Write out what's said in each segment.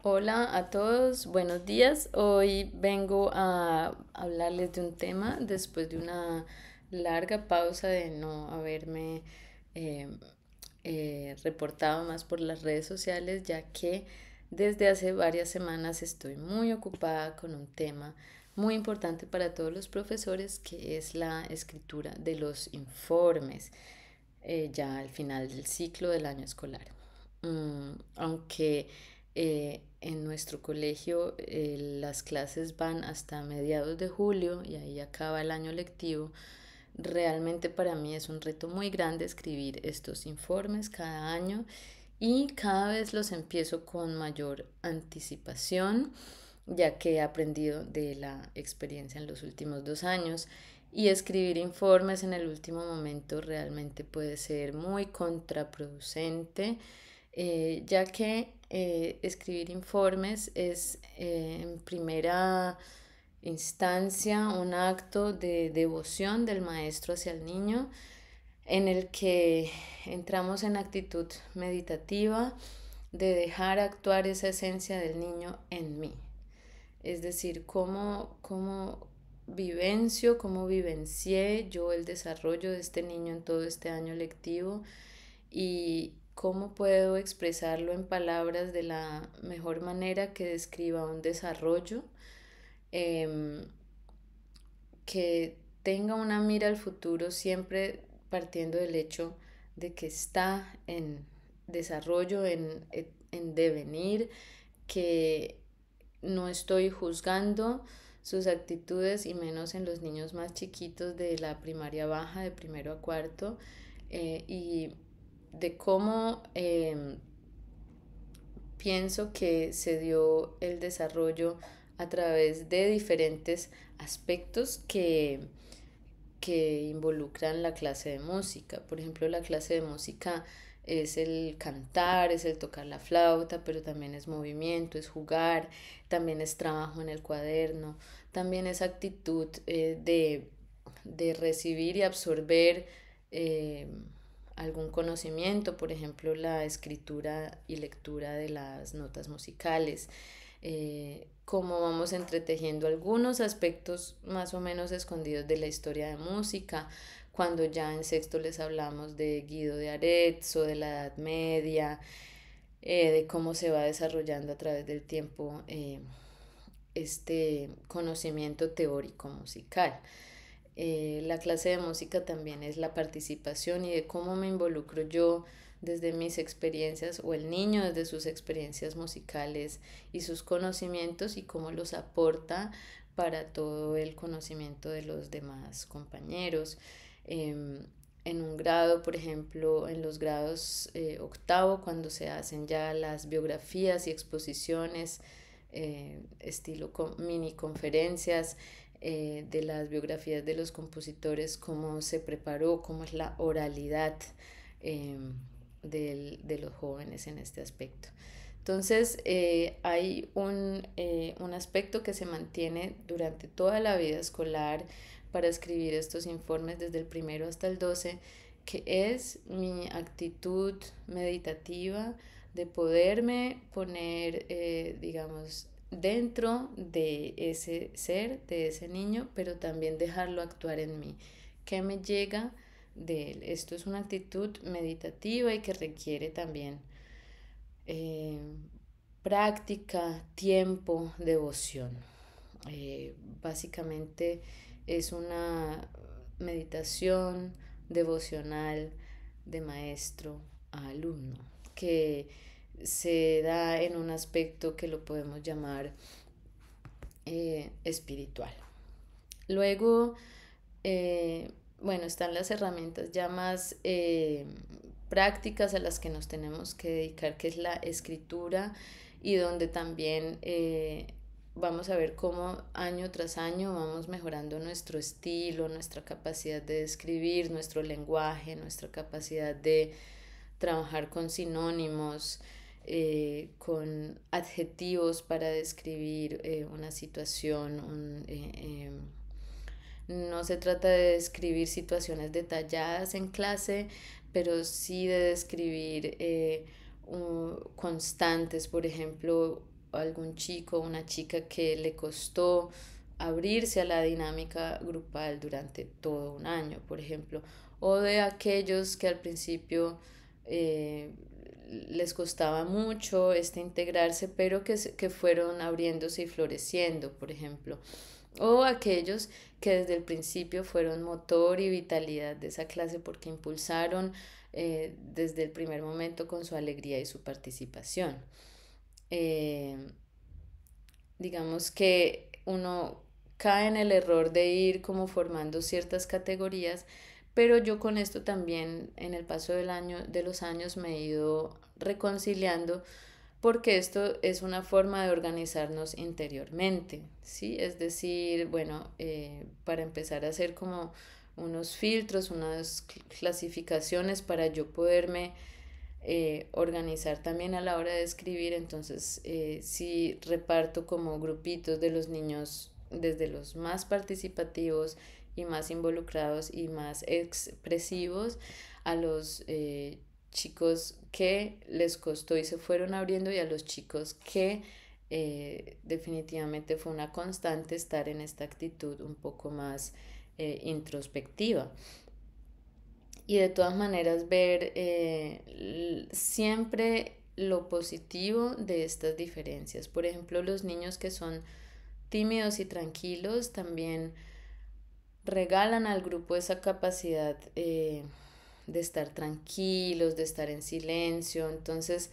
Hola a todos, buenos días. Hoy vengo a hablarles de un tema después de una larga pausa de no haberme eh, reportado más por las redes sociales, ya que desde hace varias semanas estoy muy ocupada con un tema muy importante para todos los profesores, que es la escritura de los informes ya al final del ciclo del año escolar. Aunque en nuestro colegio las clases van hasta mediados de julio y ahí acaba el año lectivo, realmente para mí es un reto muy grande escribir estos informes cada año y cada vez los empiezo con mayor anticipación, ya que he aprendido de la experiencia en los últimos 2 años y escribir informes en el último momento realmente puede ser muy contraproducente, ya que escribir informes es en primera instancia un acto de devoción del maestro hacia el niño, en el que entramos en actitud meditativa de dejar actuar esa esencia del niño en mí. Es decir, cómo vivencié yo el desarrollo de este niño en todo este año lectivo y cómo puedo expresarlo en palabras de la mejor manera que describa un desarrollo, eh, que tenga una mira al futuro siempre partiendo del hecho de que está en desarrollo, en devenir, que no estoy juzgando sus actitudes y menos en los niños más chiquitos de la primaria baja, de primero a cuarto, y de cómo pienso que se dio el desarrollo a través de diferentes aspectos que involucran la clase de música. Por ejemplo, la clase de música es el cantar, es el tocar la flauta, pero también es movimiento, es jugar, también es trabajo en el cuaderno, también es actitud de recibir y absorber eh, algún conocimiento, por ejemplo, la escritura y lectura de las notas musicales, cómo vamos entretejiendo algunos aspectos más o menos escondidos de la historia de música, cuando ya en sexto les hablamos de Guido de Arezzo, de la Edad Media, de cómo se va desarrollando a través del tiempo este conocimiento teórico musical. La clase de música también es la participación y de cómo me involucro yo desde mis experiencias o el niño desde sus experiencias musicales y sus conocimientos y cómo los aporta para todo el conocimiento de los demás compañeros. En un grado, por ejemplo, en los grados octavo, cuando se hacen ya las biografías y exposiciones, estilo mini conferencias, de las biografías de los compositores, cómo se preparó, cómo es la oralidad eh, de los jóvenes en este aspecto. Entonces, hay un aspecto que se mantiene durante toda la vida escolar para escribir estos informes desde el primero hasta el 12, que es mi actitud meditativa de poderme poner, digamos, dentro de ese ser, de ese niño, pero también dejarlo actuar en mí. ¿Qué me llega de él? Esto es una actitud meditativa y que requiere también eh, práctica, tiempo, devoción. Básicamente es una meditación devocional de maestro a alumno que se da en un aspecto que lo podemos llamar espiritual. Luego, eh, bueno, están las herramientas ya más prácticas a las que nos tenemos que dedicar, que es la escritura y donde también vamos a ver cómo año tras año vamos mejorando nuestro estilo, nuestra capacidad de describir, nuestro lenguaje, nuestra capacidad de trabajar con sinónimos, con adjetivos para describir una situación. No se trata de describir situaciones detalladas en clase, pero sí de describir constantes, por ejemplo, algún chico o una chica que le costó abrirse a la dinámica grupal durante todo un año, por ejemplo, o de aquellos que al principio eh, les costaba mucho integrarse, pero que fueron abriéndose y floreciendo, por ejemplo, o aquellos que desde el principio fueron motor y vitalidad de esa clase porque impulsaron desde el primer momento con su alegría y su participación. Eh, digamos que uno cae en el error de ir como formando ciertas categorías, pero yo con esto también en el paso de los años me he ido reconciliando porque esto es una forma de organizarnos interiormente, ¿sí? Es decir, bueno, para empezar a hacer como unos filtros, unas clasificaciones para yo poderme organizar también a la hora de escribir, entonces sí reparto como grupitos de los niños desde los más participativos y más involucrados y más expresivos a los chicos que les costó y se fueron abriendo y a los chicos que definitivamente fue una constante estar en esta actitud un poco más introspectiva y de todas maneras ver siempre lo positivo de estas diferencias. Por ejemplo, los niños que son tímidos y tranquilos también regalan al grupo esa capacidad de estar tranquilos, de estar en silencio. Entonces,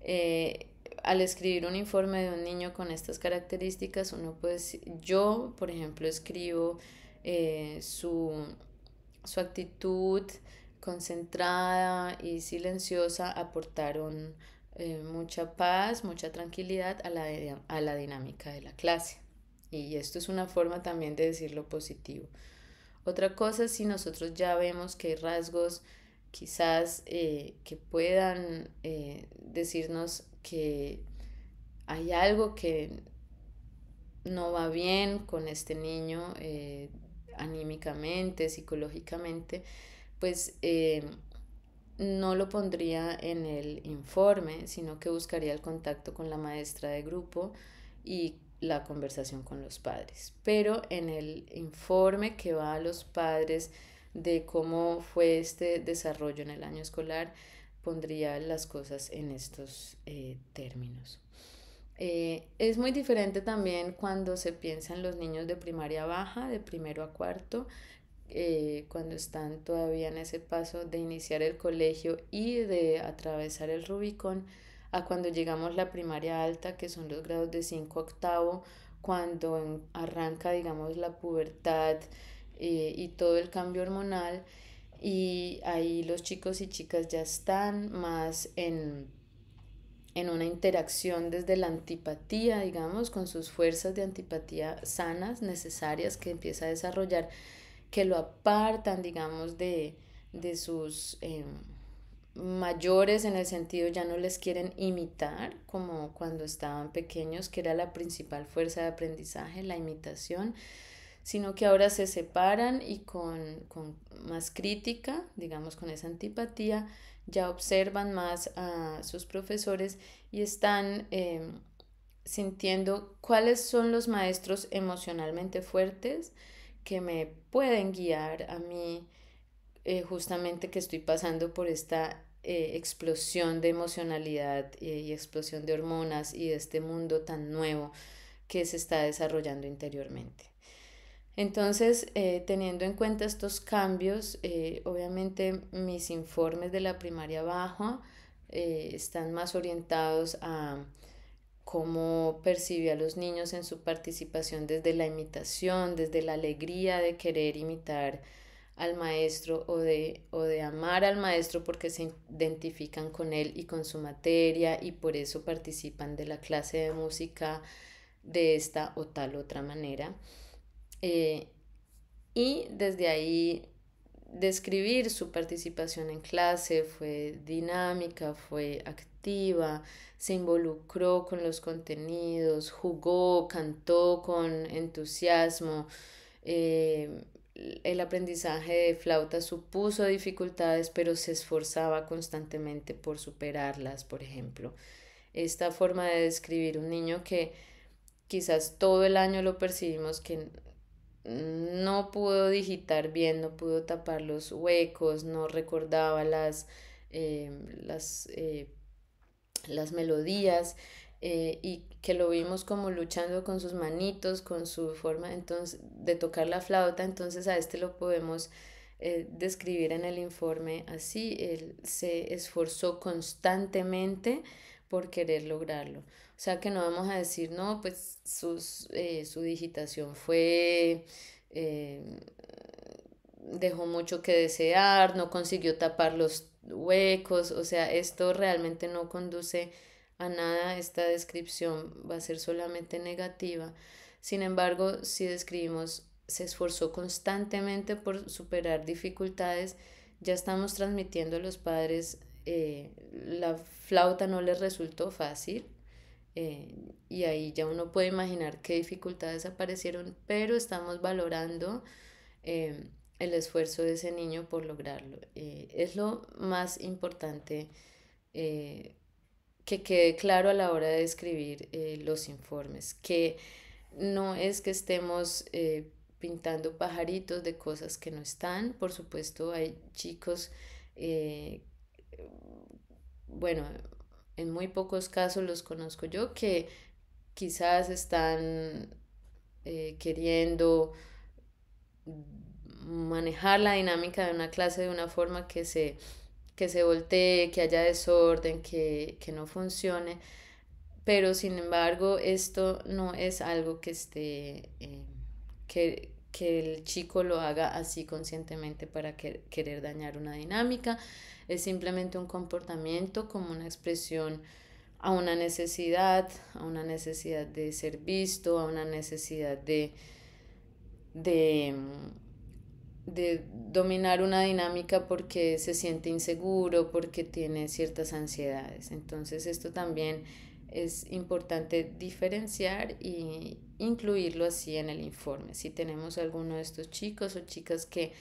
eh, al escribir un informe de un niño con estas características, uno puede, yo, por ejemplo, escribo su actitud concentrada y silenciosa aportaron mucha paz, mucha tranquilidad a la dinámica de la clase. Y esto es una forma también de decir lo positivo. Otra cosa es si nosotros ya vemos que hay rasgos quizás que puedan decirnos que hay algo que no va bien con este niño anímicamente, psicológicamente, pues no lo pondría en el informe, sino que buscaría el contacto con la maestra de grupo y la conversación con los padres. Pero en el informe que va a los padres de cómo fue este desarrollo en el año escolar, pondría las cosas en estos términos. Es muy diferente también cuando se piensa en los niños de primaria baja, de primero a cuarto, cuando están todavía en ese paso de iniciar el colegio y de atravesar el Rubicón, a cuando llegamos a la primaria alta, que son los grados de 5 a octavo, cuando arranca, digamos, la pubertad y todo el cambio hormonal, y ahí los chicos y chicas ya están más en una interacción desde la antipatía, digamos, con sus fuerzas de antipatía sanas, necesarias, que empieza a desarrollar, que lo apartan, digamos, de sus mayores en el sentido ya no les quieren imitar como cuando estaban pequeños, que era la principal fuerza de aprendizaje, la imitación, sino que ahora se separan y con más crítica, digamos con esa antipatía, ya observan más a sus profesores y están sintiendo cuáles son los maestros emocionalmente fuertes que me pueden guiar a mí justamente que estoy pasando por esta explosión de emocionalidad y explosión de hormonas y de este mundo tan nuevo que se está desarrollando interiormente. Entonces, teniendo en cuenta estos cambios, obviamente mis informes de la primaria baja están más orientados a cómo percibe a los niños en su participación desde la imitación, desde la alegría de querer imitar al maestro o de amar al maestro porque se identifican con él y con su materia y por eso participan de la clase de música de esta o tal otra manera. Eh, y desde ahí describir su participación en clase, fue dinámica, fue activa, se involucró con los contenidos, jugó, cantó con entusiasmo. Eh, el aprendizaje de flauta supuso dificultades, pero se esforzaba constantemente por superarlas, por ejemplo. esta forma de describir un niño que quizás todo el año lo percibimos que no pudo digitar bien, no pudo tapar los huecos, no recordaba eh, las, eh, las melodías, y que lo vimos como luchando con sus manitos, con su forma entonces de tocar la flauta. Entonces a este lo podemos describir en el informe así: él se esforzó constantemente por querer lograrlo. O sea que no vamos a decir, no, pues su digitación fue, eh, dejó mucho que desear, no consiguió tapar los huecos. O sea, esto realmente no conduce a nada. Esta descripción va a ser solamente negativa. Sin embargo, si describimos se esforzó constantemente por superar dificultades, ya estamos transmitiendo a los padres, la flauta no les resultó fácil, y ahí ya uno puede imaginar qué dificultades aparecieron, pero estamos valorando eh, el esfuerzo de ese niño por lograrlo. Es lo más importante, eh, que quede claro a la hora de escribir los informes, que no es que estemos pintando pajaritos de cosas que no están. Por supuesto, hay chicos, eh, bueno, en muy pocos casos los conozco yo, que quizás están queriendo manejar la dinámica de una clase de una forma que se voltee, que haya desorden, que no funcione. Pero sin embargo, esto no es algo que esté, que el chico lo haga así conscientemente para querer dañar una dinámica. Es simplemente un comportamiento como una expresión a una necesidad de ser visto, a una necesidad de, de dominar una dinámica porque se siente inseguro, porque tiene ciertas ansiedades. Entonces esto también es importante diferenciar y incluirlo así en el informe. Si tenemos alguno de estos chicos o chicas que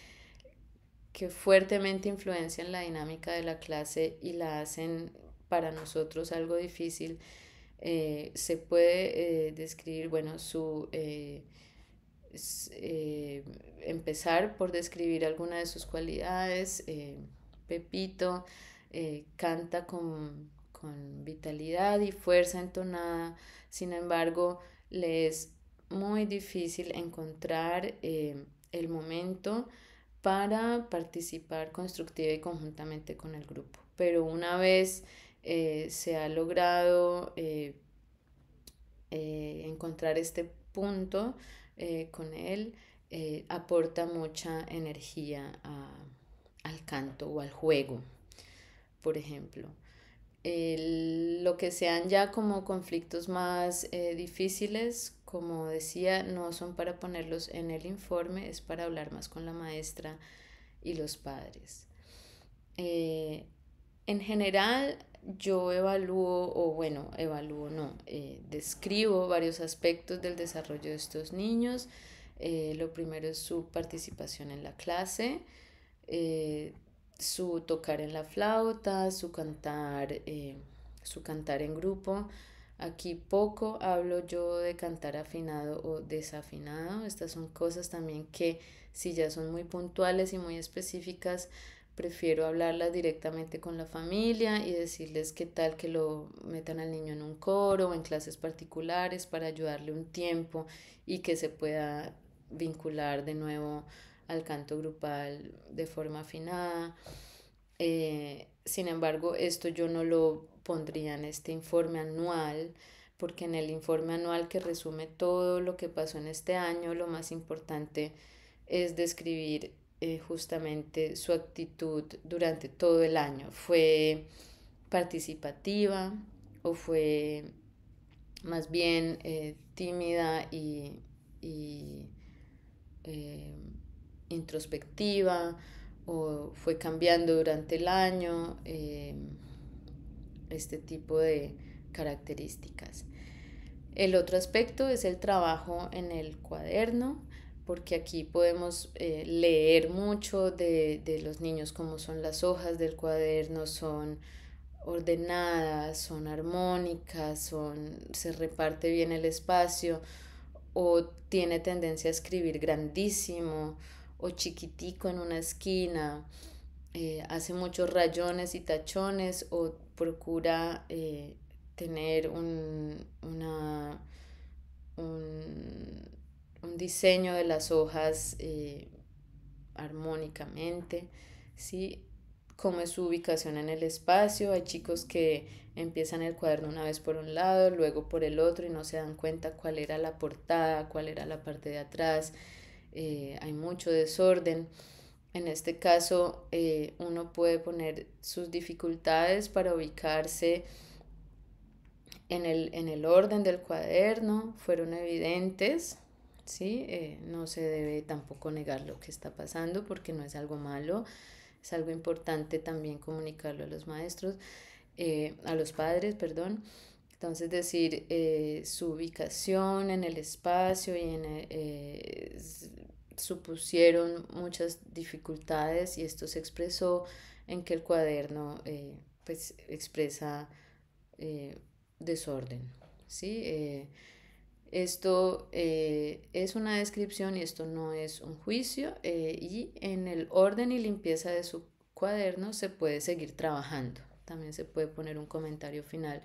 fuertemente influencian la dinámica de la clase y la hacen para nosotros algo difícil, se puede describir, bueno, empezar por describir alguna de sus cualidades. Pepito canta con vitalidad y fuerza entonada. Sin embargo, le es muy difícil encontrar el momento para participar constructiva y conjuntamente con el grupo. Pero una vez se ha logrado encontrar este punto con él, aporta mucha energía al canto o al juego, por ejemplo. Lo que sean ya como conflictos más difíciles, como decía, no son para ponerlos en el informe, es para hablar más con la maestra y los padres. En general, yo evalúo, o bueno, evalúo no, describo varios aspectos del desarrollo de estos niños. Lo primero es su participación en la clase, eh, su tocar en la flauta, su cantar en grupo. Aquí poco hablo yo de cantar afinado o desafinado. Estas son cosas también que, si ya son muy puntuales y muy específicas, prefiero hablarlas directamente con la familia y decirles qué tal que lo metan al niño en un coro o en clases particulares para ayudarle un tiempo y que se pueda vincular de nuevo al canto grupal de forma afinada. Sin embargo, esto yo no lo pondría en este informe anual, porque en el informe anual, que resume todo lo que pasó en este año, lo más importante es describir justamente su actitud durante todo el año. ¿Fue participativa o fue más bien tímida y eh, introspectiva, o fue cambiando durante el año? Este tipo de características. El otro aspecto es el trabajo en el cuaderno, porque aquí podemos leer mucho de los niños, cómo son las hojas del cuaderno, son ordenadas, son armónicas, se reparte bien el espacio, o tiene tendencia a escribir grandísimo o chiquitico en una esquina, hace muchos rayones y tachones, o procura tener un, un diseño de las hojas armónicamente, ¿sí? Cómo es su ubicación en el espacio. Hay chicos que empiezan el cuaderno una vez por un lado, luego por el otro y no se dan cuenta cuál era la portada, cuál era la parte de atrás. Hay mucho desorden. En este caso, uno puede poner sus dificultades para ubicarse en el orden del cuaderno, fueron evidentes, ¿sí? No se debe tampoco negar lo que está pasando porque no es algo malo, es algo importante también comunicarlo a los maestros, a los padres, perdón. Entonces decir su ubicación en el espacio y supusieron muchas dificultades y esto se expresó en que el cuaderno pues expresa eh, desorden, ¿sí? Esto es una descripción y esto no es un juicio, y en el orden y limpieza de su cuaderno se puede seguir trabajando. También se puede poner un comentario final,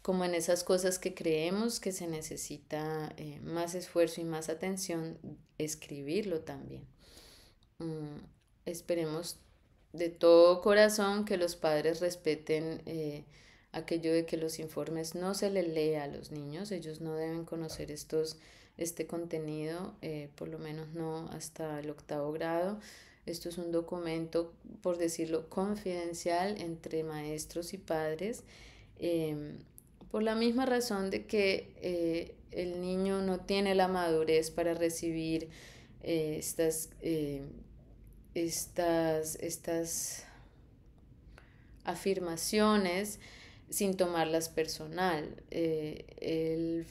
como en esas cosas que creemos que se necesita más esfuerzo y más atención, escribirlo también. Mm, Esperemos de todo corazón que los padres respeten aquello de que los informes no se les lea a los niños. Ellos no deben conocer este contenido, por lo menos no hasta el 8º grado. Esto es un documento, por decirlo, confidencial entre maestros y padres, eh, por la misma razón de que el niño no tiene la madurez para recibir estas estas afirmaciones sin tomarlas personal.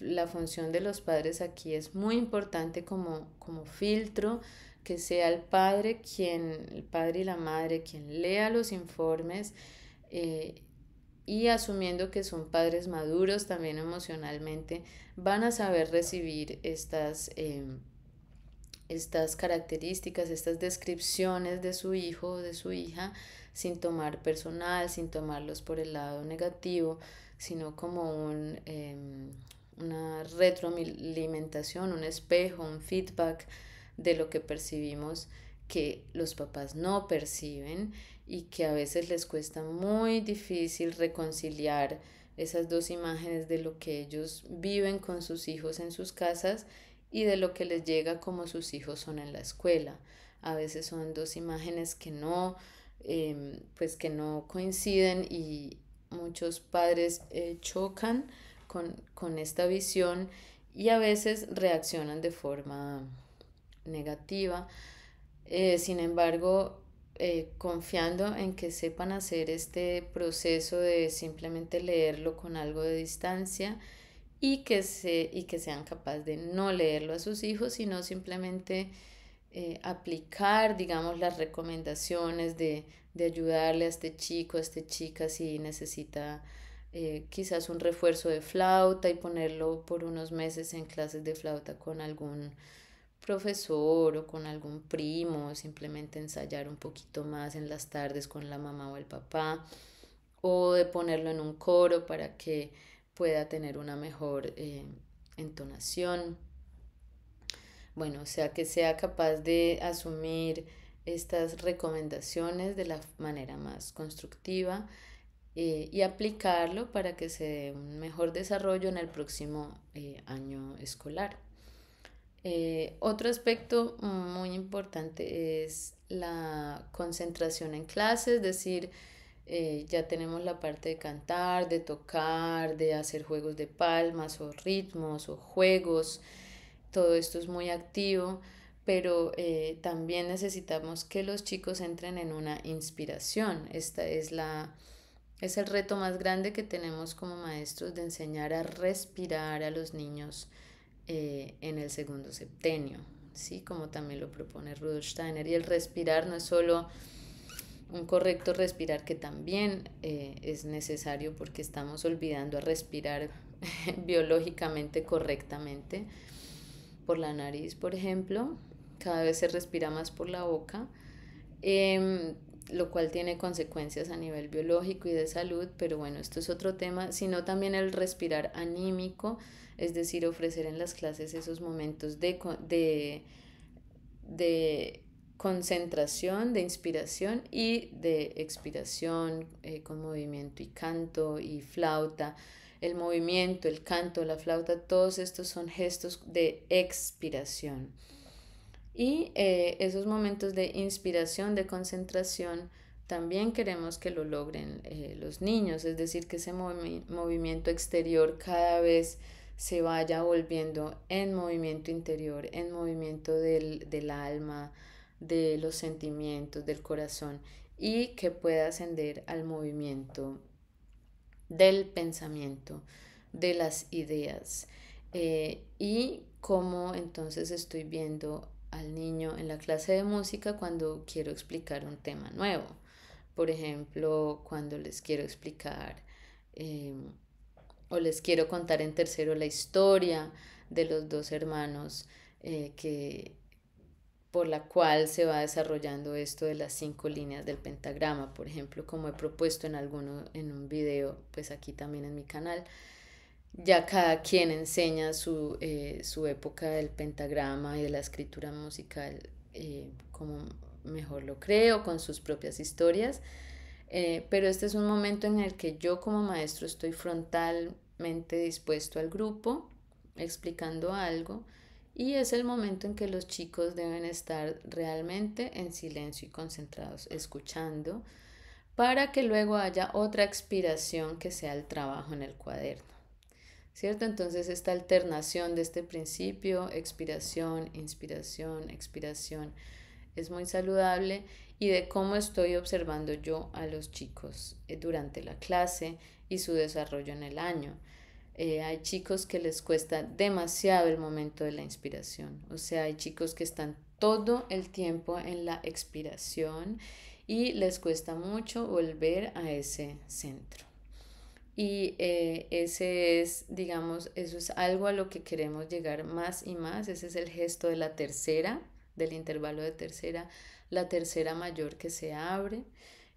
La función de los padres aquí es muy importante como filtro, que sea el padre y la madre quien lea los informes, eh, y asumiendo que son padres maduros también emocionalmente, van a saber recibir estas características, estas descripciones de su hijo o de su hija, sin tomar personal, sin tomarlos por el lado negativo, sino como una retroalimentación, un espejo, un feedback de lo que percibimos que los papás no perciben y que a veces les cuesta muy difícil reconciliar esas dos imágenes de lo que ellos viven con sus hijos en sus casas y de lo que les llega como sus hijos son en la escuela. A veces son dos imágenes pues que no coinciden, y muchos padres chocan con esta visión y a veces reaccionan de forma negativa. Sin embargo, confiando en que sepan hacer este proceso de simplemente leerlo con algo de distancia, y que sean capaces de no leerlo a sus hijos, sino simplemente aplicar, digamos, las recomendaciones de ayudarle a este chico, a esta chica, si necesita quizás un refuerzo de flauta, y ponerlo por unos meses en clases de flauta con algún profesor o con algún primo, simplemente ensayar un poquito más en las tardes con la mamá o el papá, o de ponerlo en un coro para que pueda tener una mejor entonación. Bueno, o sea, que sea capaz de asumir estas recomendaciones de la manera más constructiva, y aplicarlo para que se dé un mejor desarrollo en el próximo año escolar. Otro aspecto muy importante es la concentración en clase, es decir, ya tenemos la parte de cantar, de tocar, de hacer juegos de palmas o ritmos o juegos. Todo esto es muy activo, pero también necesitamos que los chicos entren en una inspiración. Es el reto más grande que tenemos como maestros, de enseñar a respirar a los niños en el segundo septenio, ¿sí? Como también lo propone Rudolf Steiner. Y el respirar no es solo un correcto respirar que también es necesario porque estamos olvidando a respirar biológicamente correctamente por la nariz, por ejemplo. Cada vez se respira más por la boca, lo cual tiene consecuencias a nivel biológico y de salud, pero bueno, esto es otro tema, sino también el respirar anímico, es decir, ofrecer en las clases esos momentos de concentración, de inspiración y de expiración, con movimiento y canto y flauta. El movimiento, el canto, la flauta, todos estos son gestos de expiración. Y esos momentos de inspiración, de concentración, también queremos que lo logren los niños, es decir, que ese movimiento exterior cada vez se vaya volviendo en movimiento interior, en movimiento del alma, de los sentimientos, del corazón, y que pueda ascender al movimiento del pensamiento, de las ideas. Y cómo entonces estoy viendo al niño en la clase de música cuando quiero explicar un tema nuevo. Por ejemplo, cuando les quiero explicar eh, o les quiero contar en tercero la historia de los dos hermanos que por la cual se va desarrollando esto de las 5 líneas del pentagrama, por ejemplo, como he propuesto en un video, pues aquí también en mi canal. Ya cada quien enseña su época del pentagrama y de la escritura musical como mejor lo creo, con sus propias historias. Pero este es un momento en el que yo como maestro estoy frontalmente dispuesto al grupo, explicando algo, y es el momento en que los chicos deben estar realmente en silencio y concentrados, escuchando, para que luego haya otra expiración que sea el trabajo en el cuaderno. ¿Cierto? Entonces esta alternación de este principio, expiración, inspiración, expiración, es muy saludable, y de cómo estoy observando yo a los chicos durante la clase y su desarrollo en el año. Hay chicos que les cuesta demasiado el momento de la inspiración, o sea, hay chicos que están todo el tiempo en la expiración y les cuesta mucho volver a ese centro. Y ese es, digamos, eso es algo a lo que queremos llegar más y más. Ese es el gesto de la tercera, del intervalo de tercera, la tercera mayor que se abre,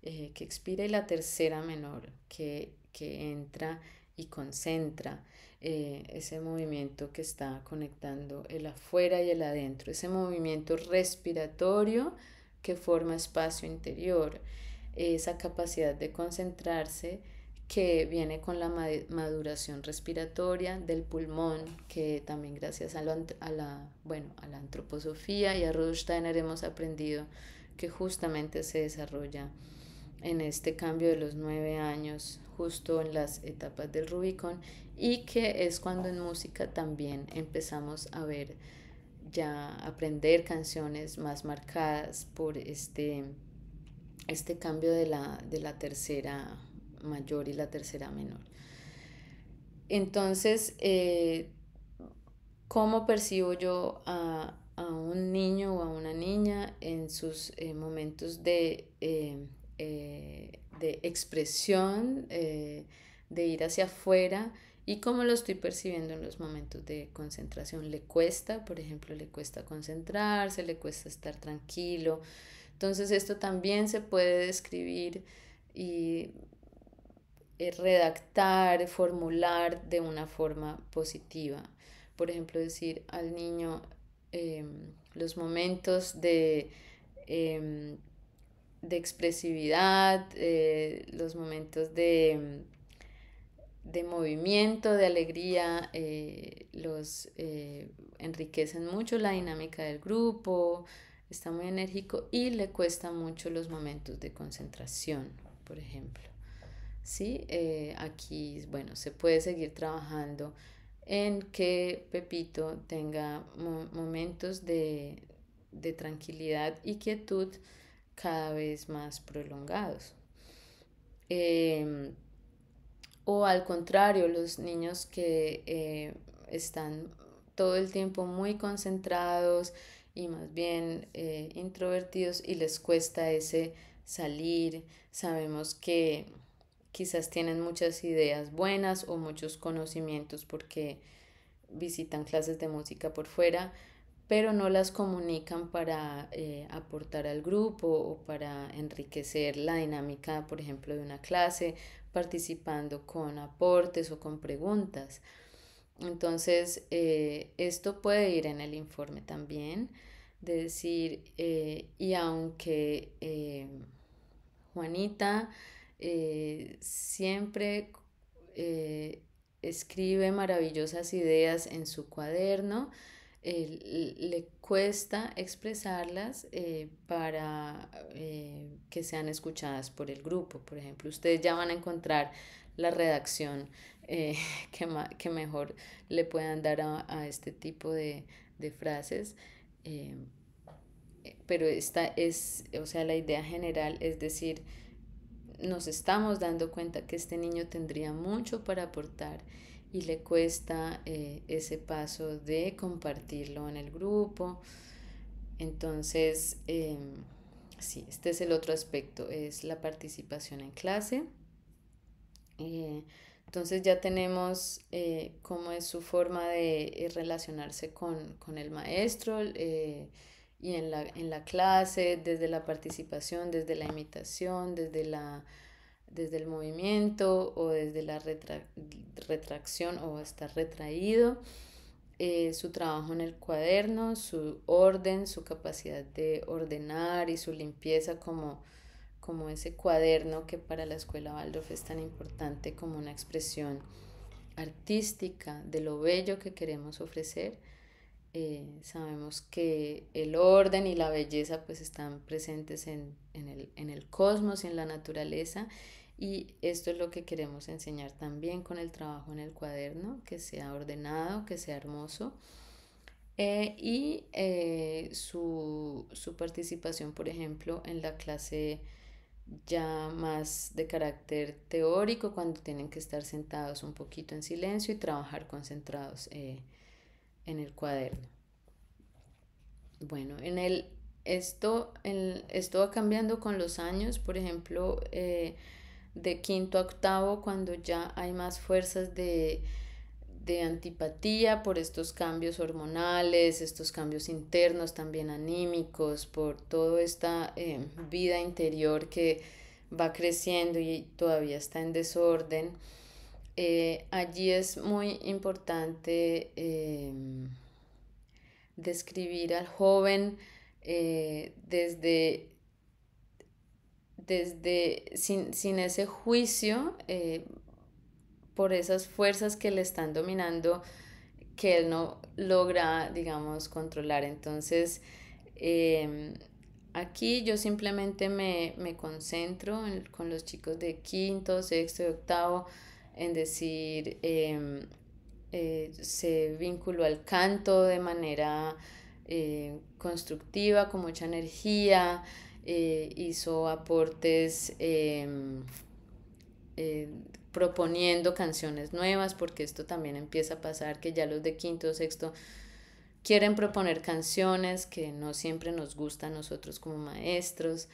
que expira, y la tercera menor que entra y concentra ese movimiento que está conectando el afuera y el adentro, ese movimiento respiratorio que forma espacio interior, esa capacidad de concentrarse que viene con la maduración respiratoria del pulmón, que también gracias a la antroposofía y a Rudolf Steiner hemos aprendido que justamente se desarrolla en este cambio de los 9 años, justo en las etapas del Rubicón, y que es cuando en música también empezamos a ver, ya aprender canciones más marcadas por este cambio de la tercera mayor y la tercera menor. Entonces, ¿cómo percibo yo a un niño o a una niña en sus momentos de expresión, de ir hacia afuera? ¿Y cómo lo estoy percibiendo en los momentos de concentración? ¿Le cuesta, por ejemplo, le cuesta concentrarse, le cuesta estar tranquilo? Entonces esto también se puede describir y redactar, formular de una forma positiva. Por ejemplo, decir al niño eh, los momentos eh, de expresividad, los momentos de movimiento, de alegría, los enriquecen mucho la dinámica del grupo, está muy enérgico y le cuesta mucho los momentos de concentración, por ejemplo. ¿Sí? Aquí, bueno, se puede seguir trabajando en que Pepito tenga momentos de tranquilidad y quietud cada vez más prolongados. Eh, o al contrario, los niños que están todo el tiempo muy concentrados y más bien introvertidos y les cuesta ese salir, sabemos que quizás tienen muchas ideas buenas o muchos conocimientos porque visitan clases de música por fuera, pero no las comunican para aportar al grupo o para enriquecer la dinámica, por ejemplo, de una clase, participando con aportes o con preguntas. Entonces, esto puede ir en el informe también, de decir, y aunque Juanita siempre eh, escribe maravillosas ideas en su cuaderno, le cuesta expresarlas para que sean escuchadas por el grupo. Por ejemplo, ustedes ya van a encontrar la redacción eh, que mejor le puedan dar a este tipo de frases. eh, pero esta es, o sea, la idea general es decir, nos estamos dando cuenta que este niño tendría mucho para aportar y le cuesta ese paso de compartirlo en el grupo. Entonces, sí, este es el otro aspecto, es la participación en clase. Eh, entonces ya tenemos cómo es su forma de relacionarse con el maestro y en la clase, desde la participación, desde la imitación, desde el movimiento o desde la retracción o estar retraído, su trabajo en el cuaderno, su orden, su capacidad de ordenar y su limpieza como ese cuaderno que para la escuela Waldorf es tan importante como una expresión artística de lo bello que queremos ofrecer. Sabemos que el orden y la belleza pues están presentes en el cosmos y en la naturaleza y esto es lo que queremos enseñar también con el trabajo en el cuaderno, que sea ordenado, que sea hermoso. Su participación, por ejemplo, en la clase ya más de carácter teórico, cuando tienen que estar sentados un poquito en silencio y trabajar concentrados en el cuaderno. Bueno, esto va cambiando con los años, por ejemplo, de quinto a octavo, cuando ya hay más fuerzas de antipatía por estos cambios hormonales, estos cambios internos también anímicos, por toda esta vida interior que va creciendo y todavía está en desorden. Allí es muy importante describir al joven desde sin ese juicio por esas fuerzas que le están dominando que él no logra, digamos, controlar. Entonces, aquí yo simplemente me concentro con los chicos de quinto, sexto y octavo en decir, se vinculó al canto de manera constructiva, con mucha energía, hizo aportes eh, proponiendo canciones nuevas, porque esto también empieza a pasar, que ya los de quinto o sexto quieren proponer canciones que no siempre nos gustan a nosotros como maestros.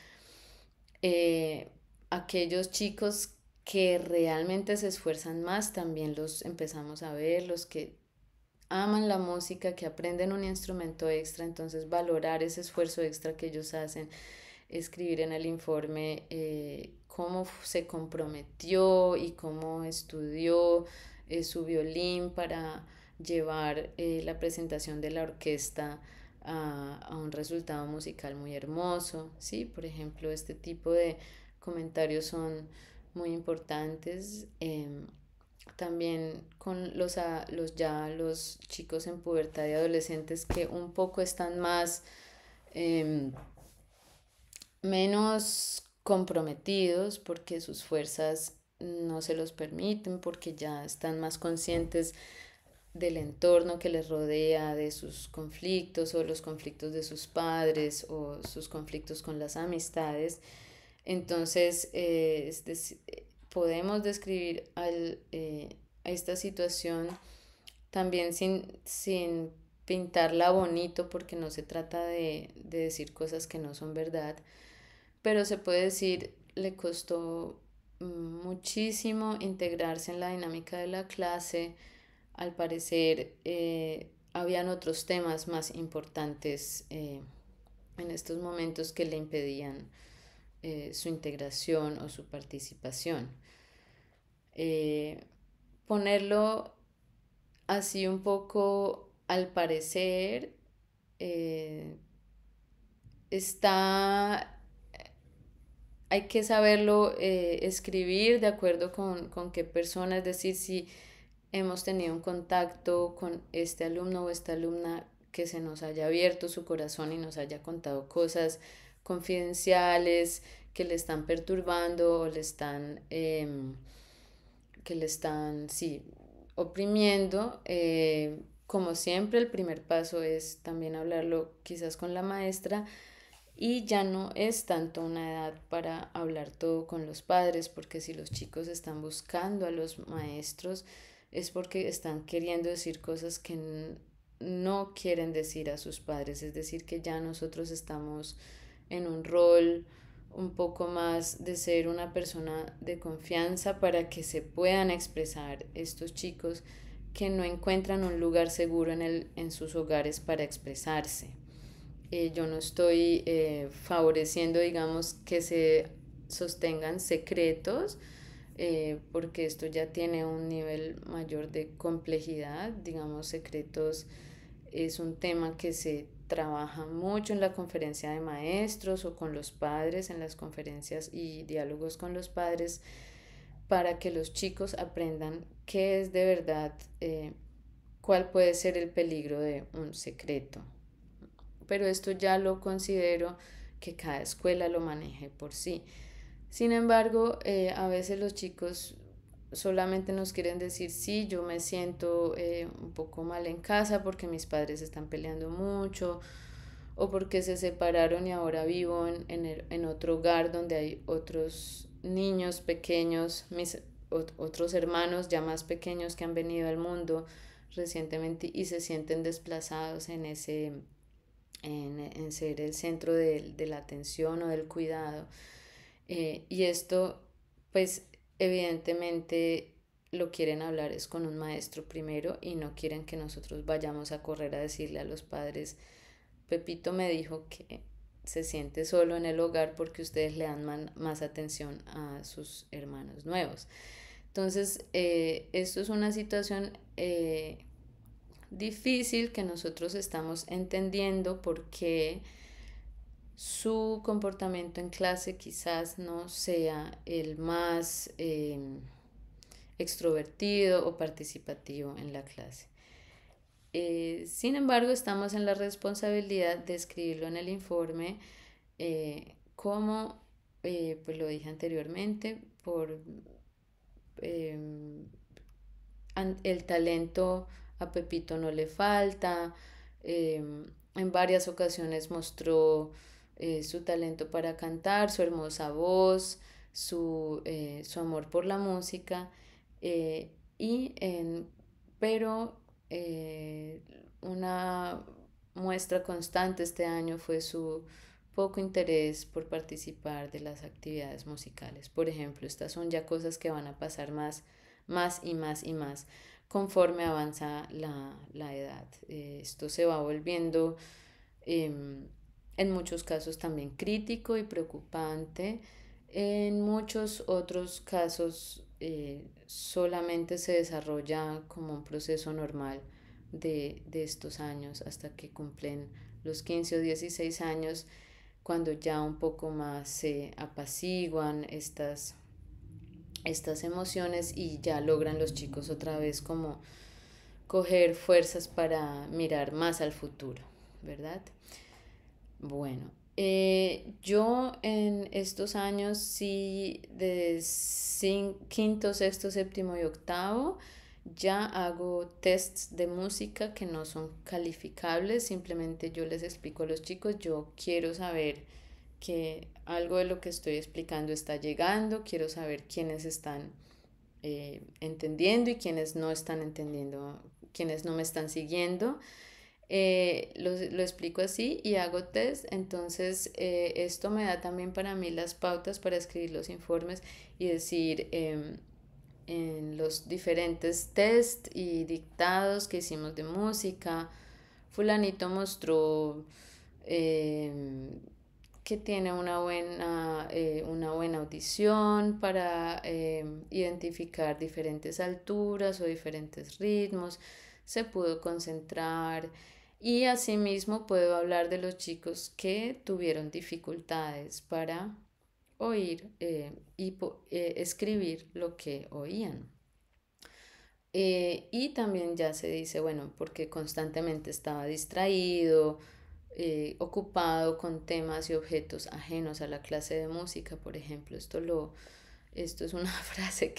Eh, Aquellos chicos que realmente se esfuerzan más, también los empezamos a ver, los que aman la música, que aprenden un instrumento extra, entonces valorar ese esfuerzo extra que ellos hacen, escribir en el informe cómo se comprometió y cómo estudió su violín para llevar la presentación de la orquesta a un resultado musical muy hermoso, ¿sí? Por ejemplo, este tipo de comentarios son muy importantes. También con los chicos en pubertad y adolescentes que un poco están más eh, menos comprometidos porque sus fuerzas no se los permiten, porque ya están más conscientes del entorno que les rodea, de sus conflictos o los conflictos de sus padres o sus conflictos con las amistades. Entonces, podemos describir a esta situación también sin pintarla bonito, porque no se trata de decir cosas que no son verdad, pero se puede decir le costó muchísimo integrarse en la dinámica de la clase. Al parecer, habían otros temas más importantes en estos momentos que le impedían su integración o su participación. Eh, Ponerlo así un poco al parecer eh, está, hay que saberlo escribir de acuerdo con qué persona, es decir, si hemos tenido un contacto con este alumno o esta alumna que se nos haya abierto su corazón y nos haya contado cosas confidenciales que le están perturbando o que le están, sí, oprimiendo. Como siempre, el primer paso es también hablarlo quizás con la maestra y ya no es tanto una edad para hablar todo con los padres, porque si los chicos están buscando a los maestros es porque están queriendo decir cosas que no quieren decir a sus padres, es decir, que ya nosotros estamos en un rol un poco más de ser una persona de confianza para que se puedan expresar estos chicos que no encuentran un lugar seguro en sus hogares para expresarse. Yo no estoy favoreciendo, digamos, que se sostengan secretos, porque esto ya tiene un nivel mayor de complejidad. Digamos, secretos es un tema que se trabaja mucho en la conferencia de maestros o con los padres, en las conferencias y diálogos con los padres, para que los chicos aprendan qué es de verdad, cuál puede ser el peligro de un secreto. Pero esto ya lo considero que cada escuela lo maneje por sí. Sin embargo, a veces los chicos solamente nos quieren decir, sí, yo me siento un poco mal en casa porque mis padres están peleando mucho o porque se separaron y ahora vivo en otro hogar donde hay otros niños pequeños, otros hermanos ya más pequeños que han venido al mundo recientemente y se sienten desplazados en ser el centro de la atención o del cuidado. Y esto, pues evidentemente lo quieren hablar es con un maestro primero y no quieren que nosotros vayamos a correr a decirle a los padres, Pepito me dijo que se siente solo en el hogar porque ustedes le dan más atención a sus hermanos nuevos. Entonces, esto es una situación difícil que nosotros estamos entendiendo porque su comportamiento en clase quizás no sea el más extrovertido o participativo en la clase. Sin embargo, estamos en la responsabilidad de escribirlo en el informe, como pues lo dije anteriormente, por eh, el talento a Pepito no le falta. En varias ocasiones mostró su talento para cantar, su hermosa voz, su amor por la música. eh, y en, pero una muestra constante este año fue su poco interés por participar de las actividades musicales. Por ejemplo, estas son ya cosas que van a pasar más y más y más conforme avanza la edad. Esto se va volviendo eh, en muchos casos también crítico y preocupante. En muchos otros casos solamente se desarrolla como un proceso normal de estos años hasta que cumplen los 15 o 16 años, cuando ya un poco más se apaciguan estas emociones y ya logran los chicos otra vez como coger fuerzas para mirar más al futuro, ¿verdad? Bueno, yo en estos años sí, de quinto, sexto, séptimo y octavo, ya hago tests de música que no son calificables, simplemente yo les explico a los chicos, yo quiero saber que algo de lo que estoy explicando está llegando, quiero saber quiénes están entendiendo y quiénes no están entendiendo, quiénes no me están siguiendo. lo explico así y hago test, entonces esto me da también para mí las pautas para escribir los informes y decir en los diferentes test y dictados que hicimos de música, fulanito mostró eh, que tiene una buena audición para identificar diferentes alturas o diferentes ritmos, se pudo concentrar y asimismo puedo hablar de los chicos que tuvieron dificultades para oír escribir lo que oían. Y también ya se dice, bueno, porque constantemente estaba distraído, ocupado con temas y objetos ajenos a la clase de música, por ejemplo. Esto es una frase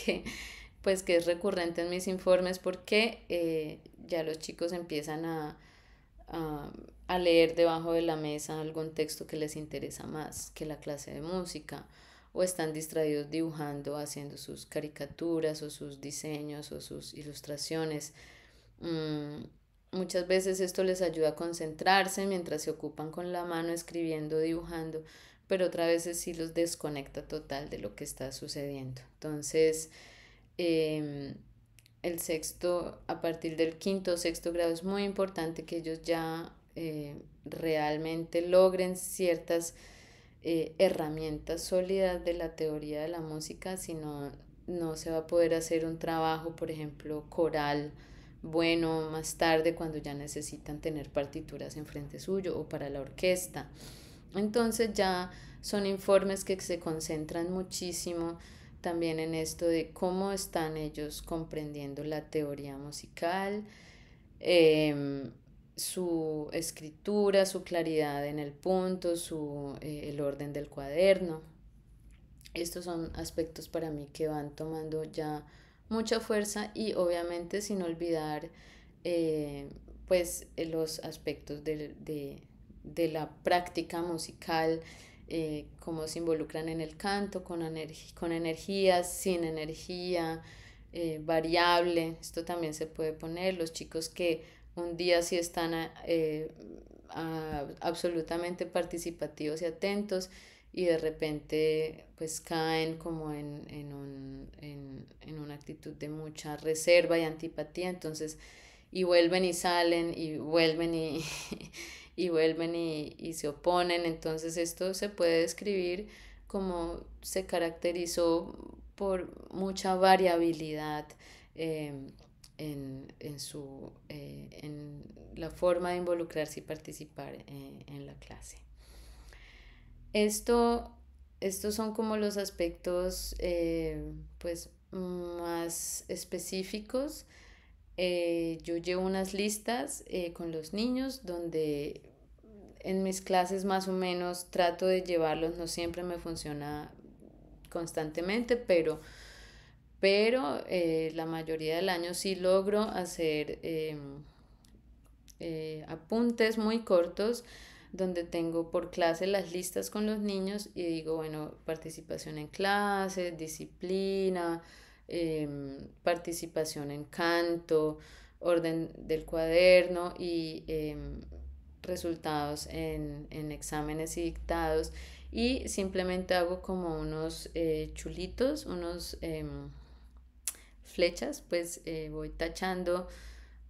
pues, que es recurrente en mis informes porque ya los chicos empiezan a, a leer debajo de la mesa algún texto que les interesa más que la clase de música o están distraídos dibujando, haciendo sus caricaturas o sus diseños o sus ilustraciones. Mm, Muchas veces esto les ayuda a concentrarse mientras se ocupan con la mano escribiendo, dibujando, pero otras veces sí los desconecta total de lo que está sucediendo. Entonces, eh, a partir del quinto o sexto grado es muy importante que ellos ya realmente logren ciertas herramientas sólidas de la teoría de la música, si no, no se va a poder hacer un trabajo, por ejemplo, coral bueno más tarde cuando ya necesitan tener partituras enfrente suyo o para la orquesta. Entonces ya son informes que se concentran muchísimo también en esto de cómo están ellos comprendiendo la teoría musical, eh, su escritura, su claridad en el punto, el orden del cuaderno. Estos son aspectos para mí que van tomando ya mucha fuerza y obviamente sin olvidar pues los aspectos de la práctica musical, cómo se involucran en el canto, con energía, sin energía, variable. Esto también se puede poner. Los chicos que un día sí están absolutamente participativos y atentos y de repente pues caen como en una actitud de mucha reserva y antipatía, entonces y vuelven y salen y vuelven y vuelven y se oponen, entonces esto se puede describir como se caracterizó por mucha variabilidad eh, en la forma de involucrarse y participar en la clase. Esto, estos son como los aspectos pues más específicos. Yo llevo unas listas con los niños donde en mis clases más o menos trato de llevarlos, no siempre me funciona constantemente, pero la mayoría del año sí logro hacer apuntes muy cortos donde tengo por clase las listas con los niños y digo, bueno, participación en clase, disciplina, participación en canto, orden del cuaderno y resultados en exámenes y dictados. Y simplemente hago como unos chulitos, unos flechas, pues voy tachando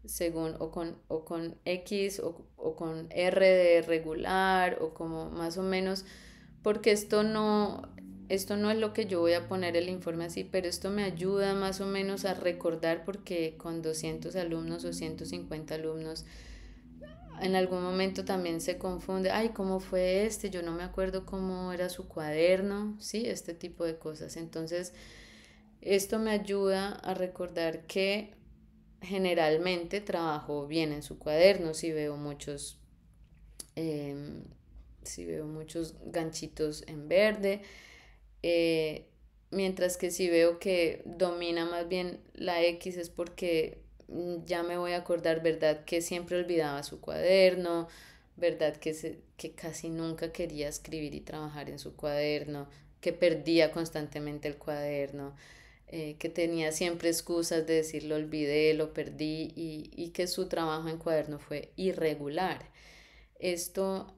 según o con X o con R de regular o como más o menos, porque esto no es lo que yo voy a poner el informe así, pero esto me ayuda más o menos a recordar porque con 200 alumnos o 150 alumnos en algún momento también se confunde, ay, ¿cómo fue este? Yo no me acuerdo cómo era su cuaderno, ¿sí? Este tipo de cosas. Entonces, esto me ayuda a recordar que generalmente trabajo bien en su cuaderno, eh, si veo muchos ganchitos en verde, eh, mientras que si veo que domina más bien la X es porque ya me voy a acordar, ¿verdad? Que siempre olvidaba su cuaderno, ¿verdad? Que casi nunca quería escribir y trabajar en su cuaderno, que perdía constantemente el cuaderno. que tenía siempre excusas de decir lo olvidé, lo perdí y que su trabajo en cuaderno fue irregular. Esto,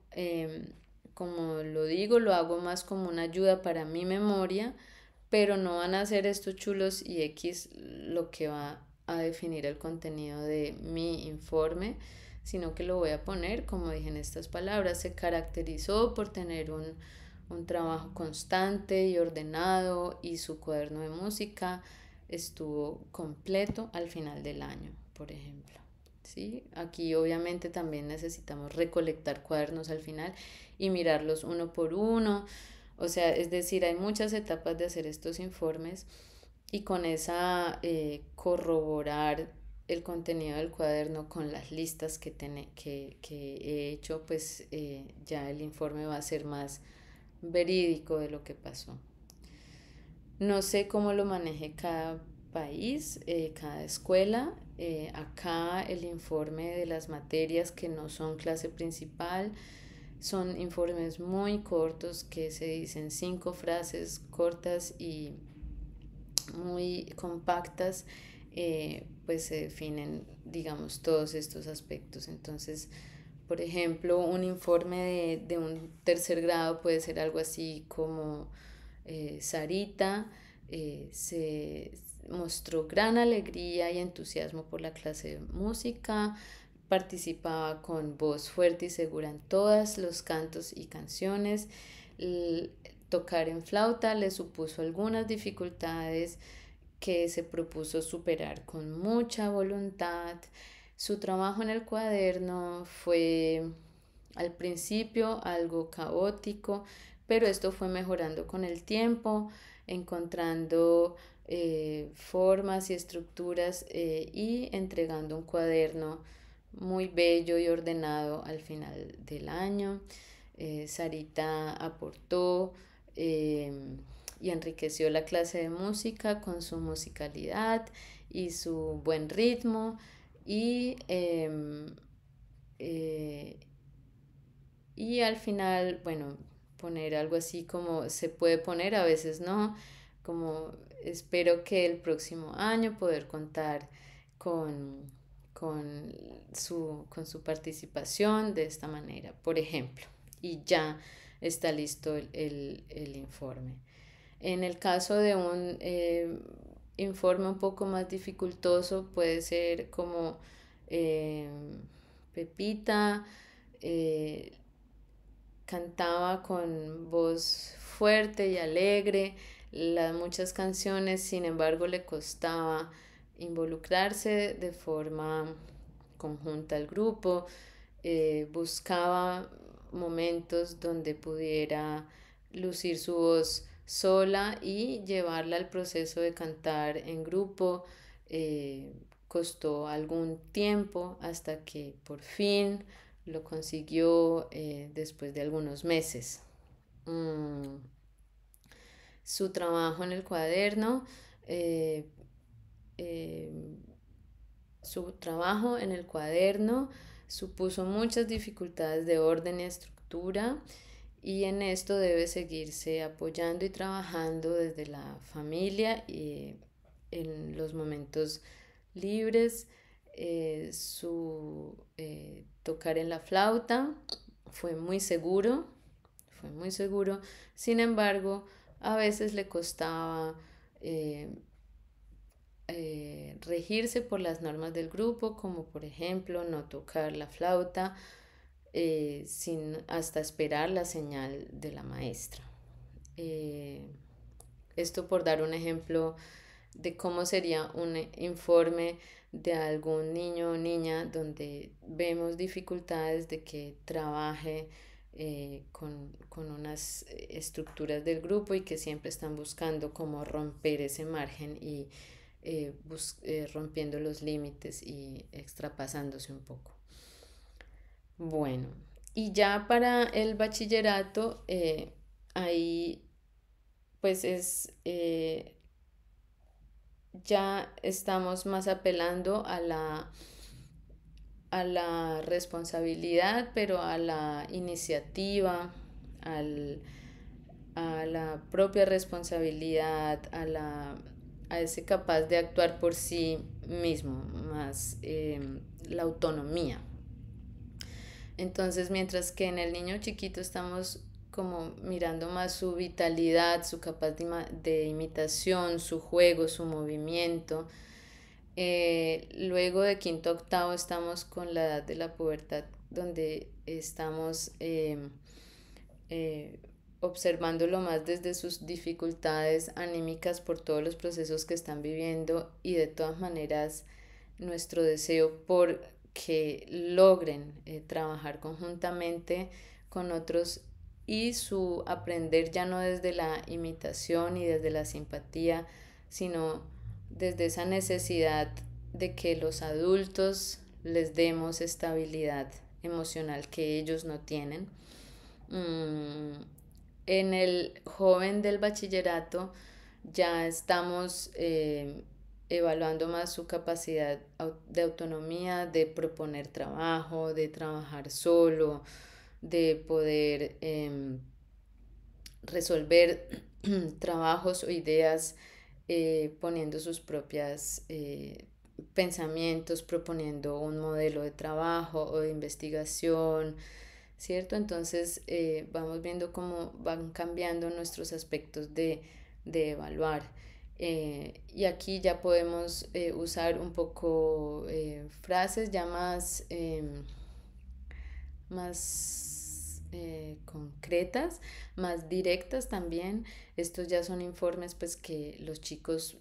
como lo digo, lo hago más como una ayuda para mi memoria, pero no van a ser estos chulos y X lo que va a definir el contenido de mi informe, sino que lo voy a poner, como dije en estas palabras, se caracterizó por tener un trabajo constante y ordenado y su cuaderno de música estuvo completo al final del año, por ejemplo. ¿Sí? Aquí obviamente también necesitamos recolectar cuadernos al final y mirarlos uno por uno. O sea, es decir, hay muchas etapas de hacer estos informes y con esa corroborar el contenido del cuaderno con las listas que he hecho, pues ya el informe va a ser más verídico de lo que pasó. No sé cómo lo maneje cada país, cada escuela. Acá el informe de las materias que no son clase principal son informes muy cortos que se dicen 5 frases cortas y muy compactas, pues se definen, digamos, todos estos aspectos. Entonces, por ejemplo, un informe de un tercer grado puede ser algo así como Sarita se mostró gran alegría y entusiasmo por la clase de música, participaba con voz fuerte y segura en todos los cantos y canciones. Tocar en flauta le supuso algunas dificultades que se propuso superar con mucha voluntad. Su trabajo en el cuaderno fue al principio algo caótico, pero esto fue mejorando con el tiempo, encontrando formas y estructuras y entregando un cuaderno muy bello y ordenado al final del año. Sarita aportó eh, y enriqueció la clase de música con su musicalidad y su buen ritmo eh, y al final, bueno, poner algo así como se puede poner, a veces no, como espero que el próximo año poder contar con, con con su participación de esta manera, por ejemplo, y ya está listo el informe. En el caso de un informe un poco más dificultoso, puede ser como eh, Pepita eh, cantaba con voz fuerte y alegre las muchas canciones, sin embargo le costaba involucrarse de forma conjunta al grupo, buscaba momentos donde pudiera lucir su voz sola y llevarla al proceso de cantar en grupo. Costó algún tiempo hasta que por fin lo consiguió después de algunos meses. Mm, Su trabajo en el cuaderno, eh, eh, su trabajo en el cuaderno supuso muchas dificultades de orden y estructura y en esto debe seguirse apoyando y trabajando desde la familia y en los momentos libres. Su tocar en la flauta fue muy seguro, fue muy seguro. Sin embargo, a veces le costaba eh, regirse por las normas del grupo, como por ejemplo no tocar la flauta sin hasta esperar la señal de la maestra. Eh, Esto por dar un ejemplo de cómo sería un informe de algún niño o niña donde vemos dificultades de que trabaje con unas estructuras del grupo y que siempre están buscando cómo romper ese margen y rompiendo los límites y extrapasándose un poco. Bueno, y ya para el bachillerato, ahí pues ya estamos más apelando a la responsabilidad, pero a la iniciativa, al, a la propia responsabilidad, a ese capaz de actuar por sí mismo, más la autonomía. Entonces, mientras que en el niño chiquito estamos como mirando más su vitalidad, su capacidad de imitación, su juego, su movimiento, luego de quinto a octavo estamos con la edad de la pubertad, donde estamos eh, observándolo más desde sus dificultades anímicas por todos los procesos que están viviendo, y de todas maneras nuestro deseo por que logren trabajar conjuntamente con otros, y su aprender ya no desde la imitación y desde la simpatía, sino desde esa necesidad de que los adultos les demos estabilidad emocional que ellos no tienen. En el joven del bachillerato ya estamos evaluando más su capacidad de autonomía, de proponer trabajo, de trabajar solo, de poder resolver trabajos o ideas poniendo sus propias pensamientos, proponiendo un modelo de trabajo o de investigación, ¿cierto? Entonces vamos viendo cómo van cambiando nuestros aspectos de evaluar. Y aquí ya podemos usar un poco frases ya más concretas, más directas también. Estos ya son informes pues que los chicos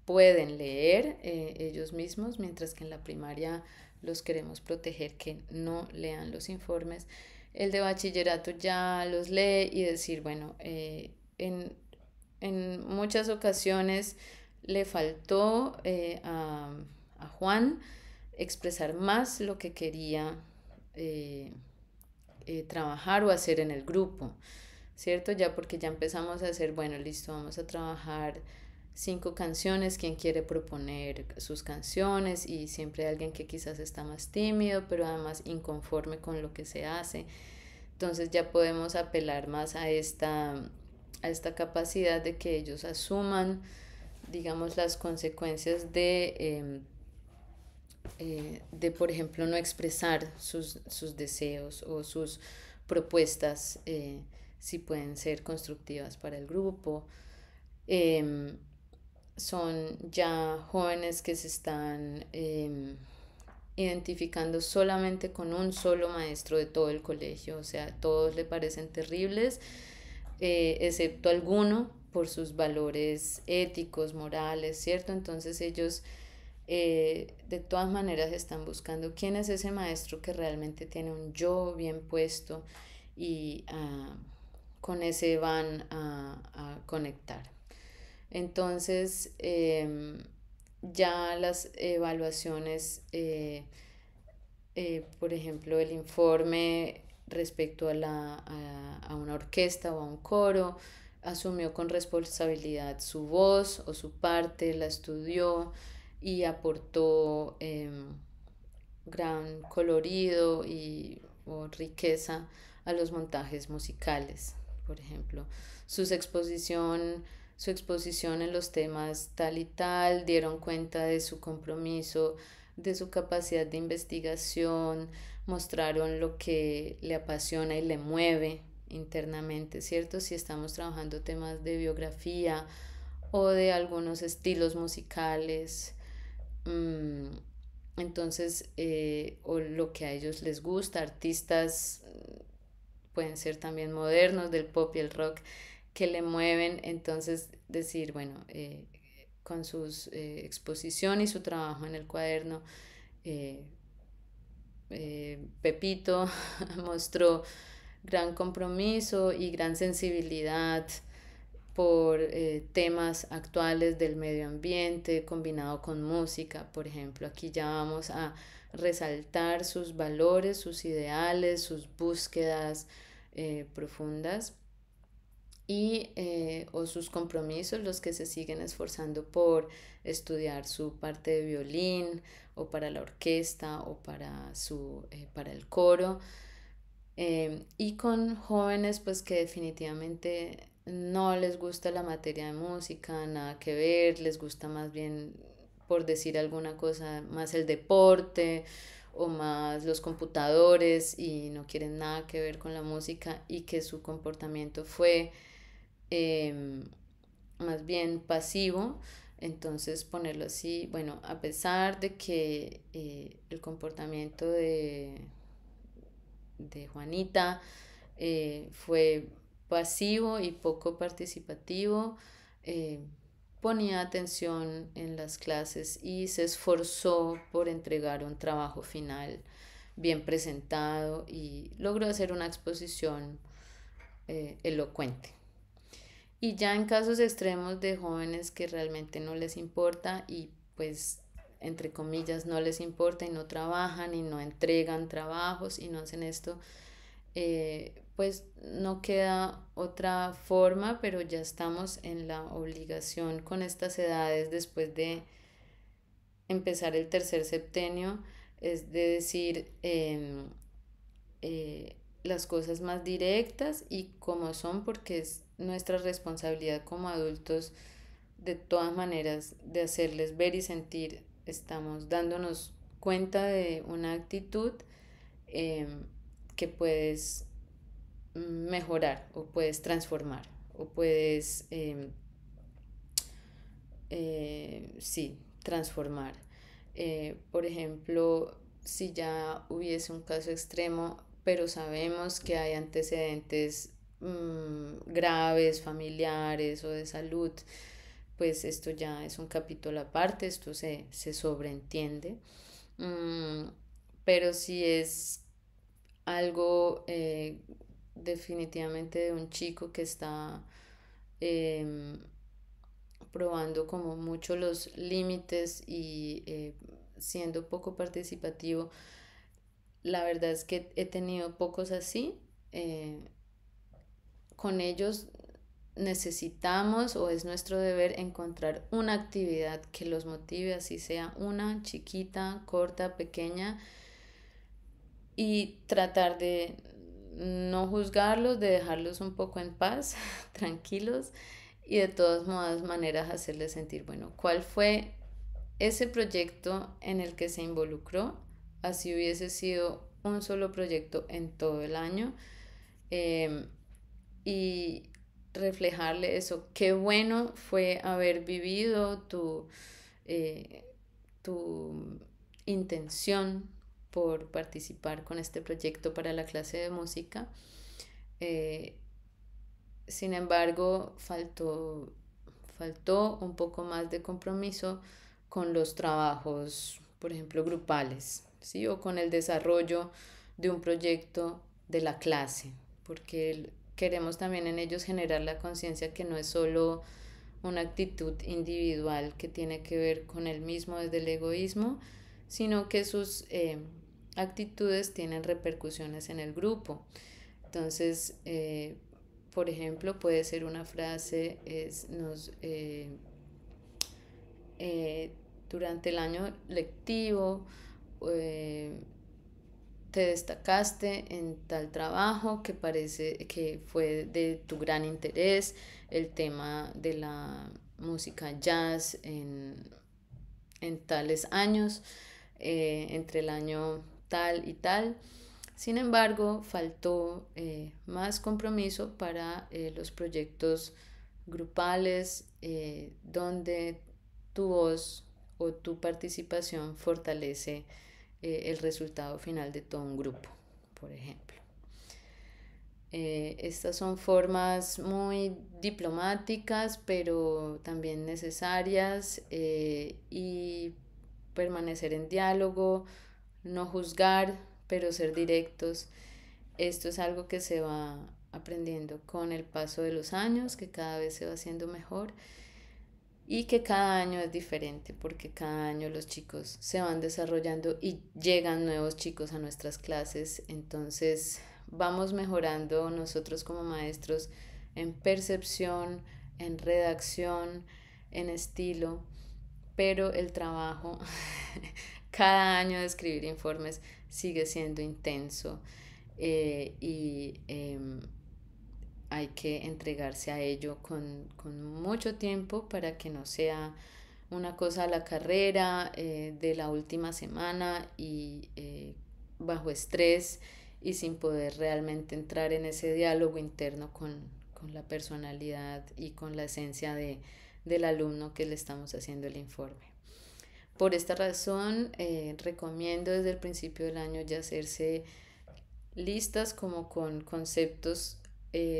pueden leer ellos mismos, mientras que en la primaria los queremos proteger que no lean los informes. El de bachillerato ya los lee y decir, bueno, en muchas ocasiones le faltó a Juan expresar más lo que quería eh, trabajar o hacer en el grupo, ¿cierto? Ya porque ya empezamos a hacer, bueno, listo, vamos a trabajar 5 canciones, quien quiere proponer sus canciones, y siempre hay alguien que quizás está más tímido, pero además inconforme con lo que se hace. Entonces ya podemos apelar más a esta capacidad de que ellos asuman, digamos, las consecuencias de por ejemplo, no expresar sus deseos o sus propuestas, si pueden ser constructivas para el grupo. Eh, Son ya jóvenes que se están identificando solamente con un solo maestro de todo el colegio, o sea, todos le parecen terribles, excepto alguno por sus valores éticos, morales, ¿cierto? Entonces ellos de todas maneras están buscando quién es ese maestro que realmente tiene un yo bien puesto, y con ese van a conectar. Entonces, ya las evaluaciones, por ejemplo, el informe respecto a una orquesta o a un coro, asumió con responsabilidad su voz o su parte, la estudió y aportó gran colorido o riqueza a los montajes musicales, por ejemplo. Sus exposición, su exposición en los temas tal y tal dieron cuenta de su compromiso, de su capacidad de investigación, mostraron lo que le apasiona y le mueve internamente, ¿cierto? Si estamos trabajando temas de biografía o de algunos estilos musicales, entonces, o lo que a ellos les gusta, artistas pueden ser también modernos, del pop y el rock, que le mueven. Entonces decir, bueno, con su exposición y su trabajo en el cuaderno, eh, Pepito mostró gran compromiso y gran sensibilidad por temas actuales del medio ambiente combinado con música, por ejemplo. Aquí ya vamos a resaltar sus valores, sus ideales, sus búsquedas profundas, o sus compromisos, los que se siguen esforzando por estudiar su parte de violín o para la orquesta o para el coro. Y con jóvenes pues que definitivamente no les gusta la materia de música, nada que ver, les gusta más bien, por decir alguna cosa, más el deporte o más los computadores y no quieren nada que ver con la música y que su comportamiento fue em, más bien pasivo. Entonces ponerlo así, bueno, a pesar de que el comportamiento de Juanita fue pasivo y poco participativo, eh, ponía atención en las clases y se esforzó por entregar un trabajo final bien presentado y logró hacer una exposición elocuente. Y ya en casos extremos de jóvenes que realmente no les importa y pues entre comillas no les importa y no trabajan y no entregan trabajos y no hacen esto, pues no queda otra forma, pero ya estamos en la obligación con estas edades después de empezar el tercer septenio, es de decir las cosas más directas y como son, porque es nuestra responsabilidad como adultos de todas maneras de hacerles ver y sentir, estamos dándonos cuenta de una actitud eh, que puedes mejorar o puedes transformar o puedes, sí, transformar. Por ejemplo, si ya hubiese un caso extremo, pero sabemos que hay antecedentes graves, familiares o de salud, pues esto ya es un capítulo aparte, esto se sobreentiende. Mm, pero si es algo definitivamente de un chico que está eh, probando como mucho los límites y siendo poco participativo, la verdad es que he tenido pocos así. eh, con ellos necesitamos o es nuestro deber encontrar una actividad que los motive, así sea una chiquita, corta, pequeña, y tratar de no juzgarlos, de dejarlos un poco en paz, tranquilos, y de todas maneras hacerles sentir, bueno, ¿cuál fue ese proyecto en el que se involucró? Así hubiese sido un solo proyecto en todo el año. eh, y reflejarle eso. Qué bueno fue haber vivido eh, tu intención por participar con este proyecto para la clase de música. Eh, Sin embargo, faltó un poco más de compromiso con los trabajos, por ejemplo, grupales, ¿sí? O con el desarrollo de un proyecto de la clase, porque queremos también en ellos generar la conciencia que no es solo una actitud individual que tiene que ver con el mismo desde el egoísmo, sino que sus actitudes tienen repercusiones en el grupo. Entonces, por ejemplo, puede ser una frase, eh, durante el año lectivo eh, te destacaste en tal trabajo que parece que fue de tu gran interés, el tema de la música jazz en tales años, entre el año tal y tal. Sin embargo, faltó más compromiso para los proyectos grupales donde tu voz o tu participación fortalece el resultado final de todo un grupo, por ejemplo. Estas son formas muy diplomáticas, pero también necesarias y permanecer en diálogo, no juzgar, pero ser directos. Esto es algo que se va aprendiendo con el paso de los años, que cada vez se va haciendo mejor y que cada año es diferente porque cada año los chicos se van desarrollando y llegan nuevos chicos a nuestras clases, entonces vamos mejorando nosotros como maestros en percepción, en redacción, en estilo, pero el trabajo cada año de escribir informes sigue siendo intenso y hay que entregarse a ello con mucho tiempo para que no sea una cosa a la carrera de la última semana y bajo estrés y sin poder realmente entrar en ese diálogo interno con la personalidad y con la esencia del alumno que le estamos haciendo el informe. Por esta razón, recomiendo desde el principio del año ya hacerse listas como con conceptos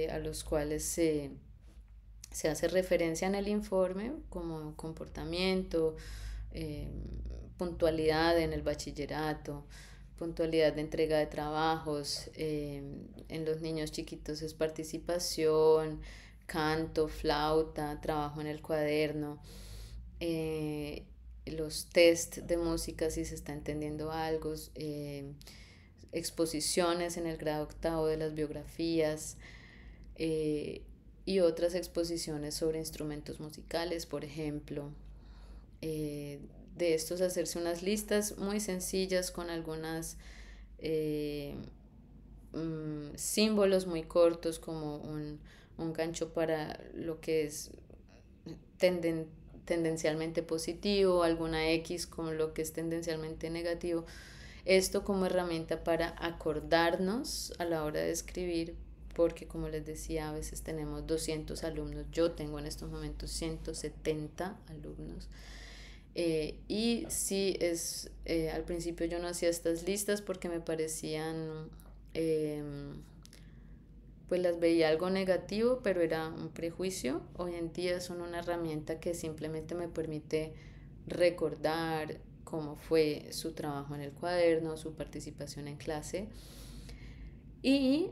a los cuales se hace referencia en el informe, como comportamiento, eh, puntualidad en el bachillerato, puntualidad de entrega de trabajos, en los niños chiquitos es participación, canto, flauta, trabajo en el cuaderno, eh, los test de música si se está entendiendo algo, exposiciones en el grado octavo de las biografías, eh, y otras exposiciones sobre instrumentos musicales, por ejemplo. Eh, de estos hacerse unas listas muy sencillas con algunas eh, símbolos muy cortos como un gancho para lo que es tenden, tendencialmente positivo, alguna X como lo que es tendencialmente negativo. Esto como herramienta para acordarnos a la hora de escribir, porque como les decía, a veces tenemos 200 alumnos, yo tengo en estos momentos 170 alumnos. Y sí, al principio yo no hacía estas listas porque me parecían, eh, pues las veía algo negativo, pero era un prejuicio. Hoy en día son una herramienta que simplemente me permite recordar cómo fue su trabajo en el cuaderno, su participación en clase y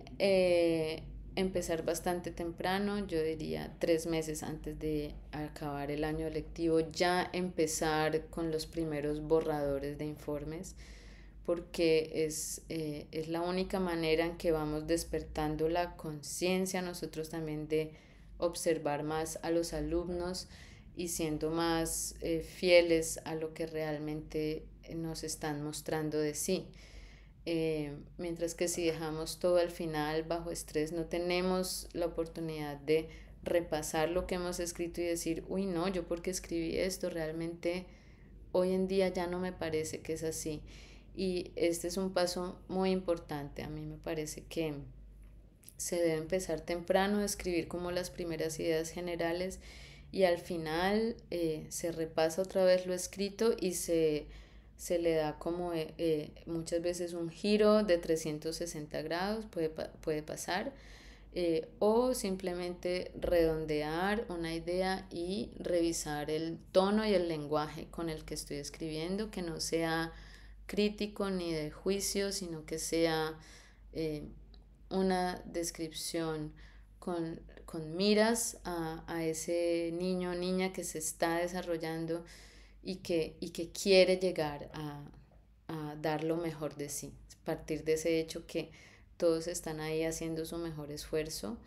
empezar bastante temprano, yo diría 3 meses antes de acabar el año lectivo, ya empezar con los primeros borradores de informes, porque es la única manera en que vamos despertando la conciencia nosotros también de observar más a los alumnos y siendo más fieles a lo que realmente nos están mostrando de sí. Mientras que si dejamos todo al final bajo estrés, no tenemos la oportunidad de repasar lo que hemos escrito y decir, uy, no, yo porque escribí esto, realmente hoy en día ya no me parece que es así. Y este es un paso muy importante. A mí me parece que se debe empezar temprano a escribir como las primeras ideas generales y al final se repasa otra vez lo escrito y se le da como muchas veces un giro de 360 grados, puede pasar, o simplemente redondear una idea y revisar el tono y el lenguaje con el que estoy escribiendo, que no sea crítico ni de juicio, sino que sea eh, una descripción con miras a ese niño o niña que se está desarrollando y que quiere llegar a dar lo mejor de sí, a partir de ese hecho que todos están ahí haciendo su mejor esfuerzo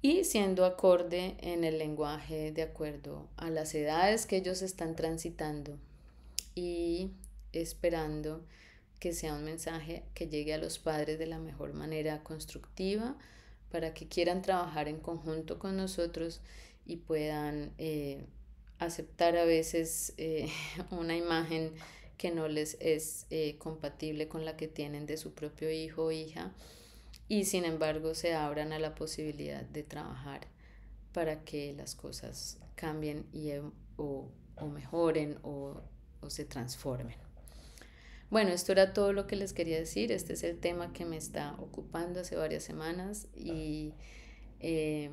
y siendo acorde en el lenguaje de acuerdo a las edades que ellos están transitando y esperando que sea un mensaje que llegue a los padres de la mejor manera constructiva para que quieran trabajar en conjunto con nosotros y puedan aceptar a veces una imagen que no les es compatible con la que tienen de su propio hijo o hija y sin embargo se abran a la posibilidad de trabajar para que las cosas cambien o mejoren o se transformen. Bueno, esto era todo lo que les quería decir. Este es el tema que me está ocupando hace varias semanas y eh,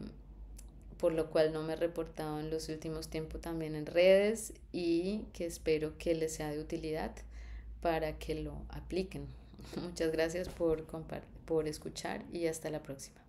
por lo cual no me he reportado en los últimos tiempos también en redes y que espero que les sea de utilidad para que lo apliquen. Muchas gracias por escuchar y hasta la próxima.